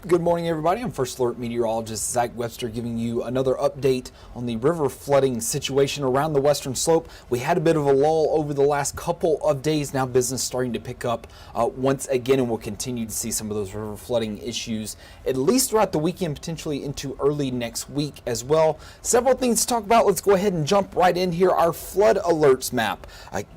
Good morning, everybody. I'm First Alert Meteorologist Zack Webster giving you another update on the river flooding situation around the western slope. We had a bit of a lull over the last couple of days. Now business starting to pick up once again, and we'll continue to see some of those river flooding issues at least throughout the weekend, potentially into early next week as well. Several things to talk about. Let's go ahead and jump right in here. Our flood alerts map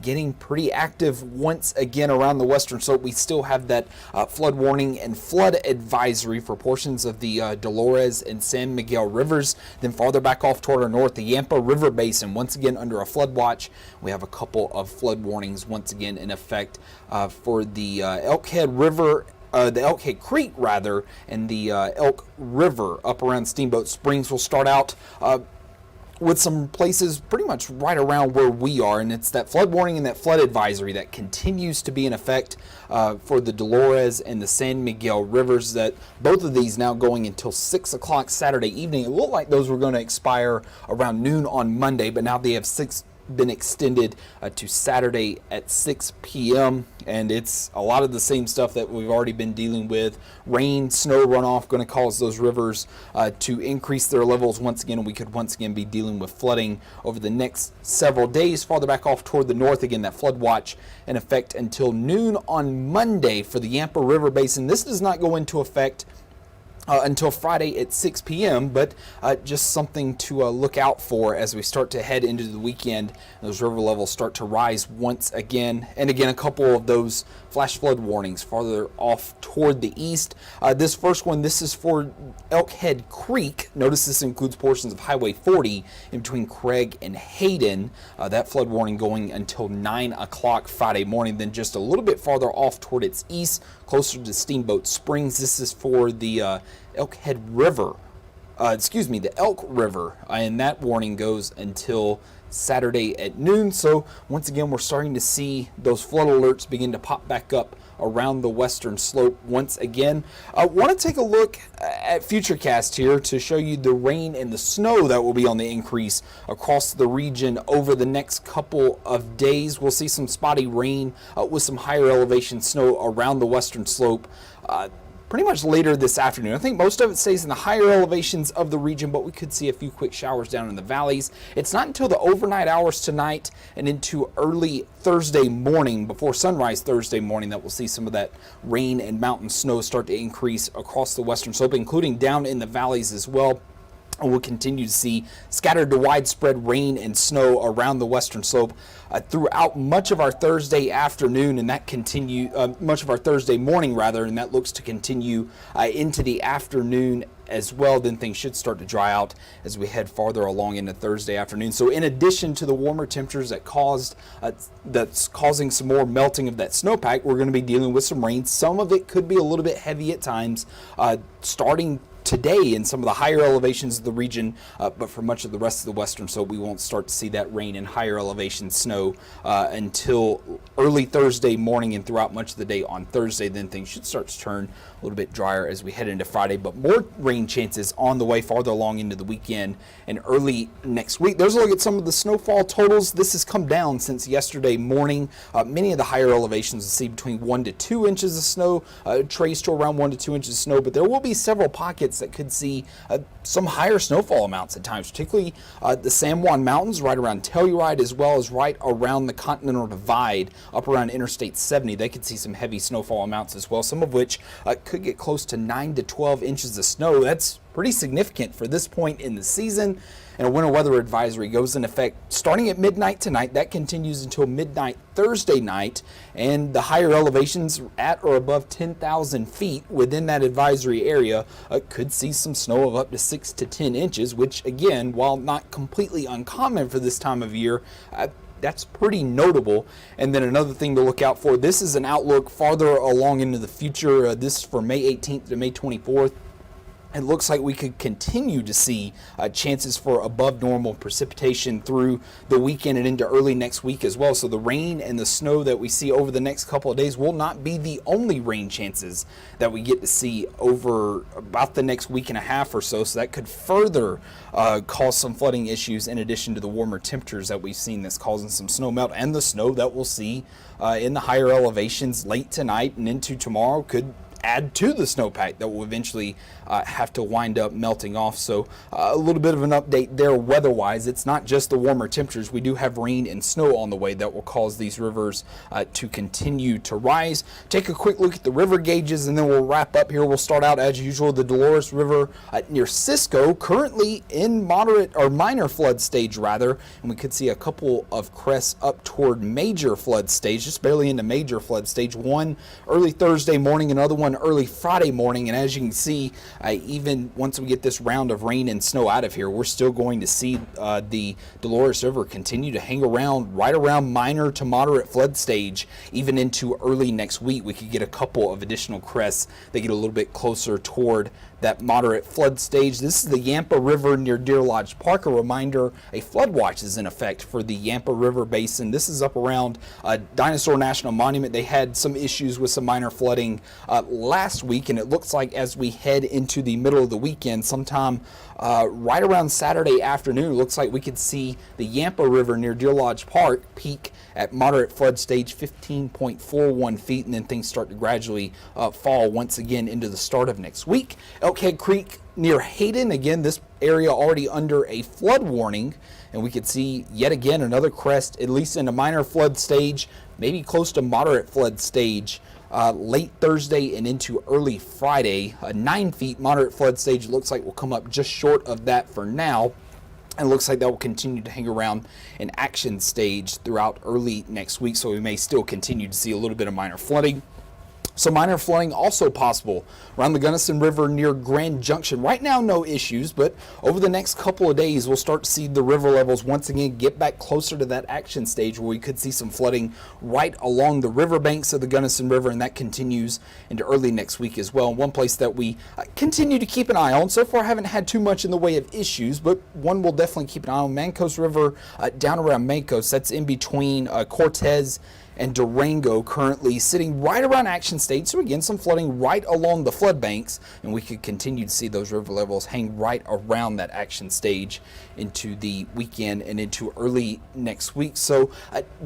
getting pretty active once again around the western slope. We still have that flood warning and flood advisory for portions of the Dolores and San Miguel rivers. Then farther back off toward our north, the Yampa River Basin, once again under a flood watch. We have a couple of flood warnings once again in effect for the Elkhead River, the Elkhead Creek rather, and the Elk River up around Steamboat Springs. Will start out with some places pretty much right around where we are, and it's that flood warning and that flood advisory that continues to be in effect for the Dolores and the San Miguel rivers, that both of these now going until 6 o'clock Saturday evening. It looked like those were going to expire around noon on Monday, but now they have been extended to Saturday at 6 p.m. and it's a lot of the same stuff that we've already been dealing with. Rain, snow runoff going to cause those rivers to increase their levels once again, and we could once again be dealing with flooding over the next several days. Farther back off toward the north, again, that flood watch in effect until noon on Monday for the Yampa River Basin. This does not go into effect until Friday at 6 p.m., but just something to look out for as we start to head into the weekend. Those river levels start to rise once again. And again, a couple of those flash flood warnings farther off toward the east. This first one, this is for Elkhead Creek. Notice this includes portions of Highway 40 in between Craig and Hayden. That flood warning going until 9 o'clock Friday morning. Then just a little bit farther off toward its east, closer to Steamboat Springs. This is for the Elkhead River, the Elk River, and that warning goes until Saturday at noon. So once again, we're starting to see those flood alerts begin to pop back up around the western slope once again. I want to take a look at Futurecast here to show you the rain and the snow that will be on the increase across the region over the next couple of days. We'll see some spotty rain with some higher elevation snow around the western slope pretty much later this afternoon. I think most of it stays in the higher elevations of the region, but we could see a few quick showers down in the valleys. It's not until the overnight hours tonight and into early Thursday morning, before sunrise Thursday morning, that we'll see some of that rain and mountain snow start to increase across the western slope, including down in the valleys as well. And we'll continue to see scattered to widespread rain and snow around the western slope throughout much of our Thursday afternoon, and that much of our Thursday morning rather, and that looks to continue into the afternoon as well. Then things should start to dry out as we head farther along into Thursday afternoon. So in addition to the warmer temperatures that's causing some more melting of that snowpack, we're going to be dealing with some rain. Some of it could be a little bit heavy at times, starting today in some of the higher elevations of the region, but for much of the rest of the western slope, we won't start to see that rain and higher elevation snow until early Thursday morning and throughout much of the day on Thursday. Then things should start to turn a little bit drier as we head into Friday, but more rain chances on the way farther along into the weekend and early next week. There's a look at some of the snowfall totals. This has come down since yesterday morning. Many of the higher elevations will see between 1 to 2 inches of snow, traced to around 1 to 2 inches of snow, but there will be several pockets that could see some higher snowfall amounts at times, particularly the San Juan Mountains right around Telluride, as well as right around the Continental Divide up around Interstate 70. They could see some heavy snowfall amounts as well, some of which could get close to 9 to 12 inches of snow. That's pretty significant for this point in the season. And a winter weather advisory goes in effect starting at midnight tonight. That continues until midnight Thursday night. And the higher elevations at or above 10,000 feet within that advisory area could see some snow of up to 6 to 10 inches, which again, while not completely uncommon for this time of year, that's pretty notable. And then another thing to look out for, this is an outlook farther along into the future. This is for May 18th to May 24th. It looks like we could continue to see chances for above normal precipitation through the weekend and into early next week as well. So the rain and the snow that we see over the next couple of days will not be the only rain chances that we get to see over about the next week and a half or so. So that could further cause some flooding issues in addition to the warmer temperatures that we've seen that's causing some snow melt, and the snow that we'll see in the higher elevations late tonight and into tomorrow could add to the snowpack that will eventually have to wind up melting off. So a little bit of an update there weather-wise. It's not just the warmer temperatures. We do have rain and snow on the way that will cause these rivers to continue to rise. Take a quick look at the river gauges, and then we'll wrap up here. We'll start out as usual. The Dolores River near Cisco, currently in moderate or minor flood stage rather, and we could see a couple of crests up toward major flood stage, just barely into major flood stage. One early Thursday morning, another one early Friday morning, and as you can see, even once we get this round of rain and snow out of here, we're still going to see the Dolores River continue to hang around right around minor to moderate flood stage. Even into early next week, we could get a couple of additional crests that get a little bit closer toward that moderate flood stage. This is the Yampa River near Deer Lodge Park. A reminder, a flood watch is in effect for the Yampa River Basin. This is up around Dinosaur National Monument. They had some issues with some minor flooding last week, and it looks like as we head into the middle of the weekend, sometime right around Saturday afternoon, it looks like we could see the Yampa River near Deer Lodge Park peak at moderate flood stage 15.41 feet, and then things start to gradually fall once again into the start of next week. Elkhead Creek near Hayden, again, this area already under a flood warning, and we could see yet again another crest, at least in a minor flood stage, maybe close to moderate flood stage. Late Thursday and into early Friday. 9 feet moderate flood stage looks like will come up just short of that for now. And it looks like that will continue to hang around an action stage throughout early next week, so we may still continue to see a little bit of minor flooding. So minor flooding also possible around the Gunnison River near Grand Junction. Right now, no issues, but over the next couple of days, we'll start to see the river levels once again get back closer to that action stage where we could see some flooding right along the riverbanks of the Gunnison River, and that continues into early next week as well. One place that we continue to keep an eye on, so far haven't had too much in the way of issues, but one we'll definitely keep an eye on, Mancos River down around Mancos. That's in between Cortez and Durango, currently sitting right around action stage. So again, some flooding right along the flood banks, and we could continue to see those river levels hang right around that action stage into the weekend and into early next week. So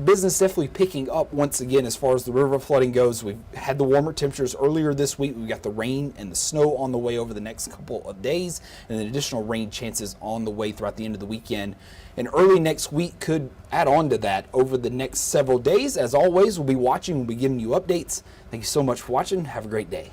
business definitely picking up once again as far as the river flooding goes. We've had the warmer temperatures earlier this week. We've got the rain and the snow on the way over the next couple of days, and then additional rain chances on the way throughout the end of the weekend. And early next week could add on to that over the next several days. As always, we'll be watching, we'll be giving you updates. Thank you so much for watching. Have a great day.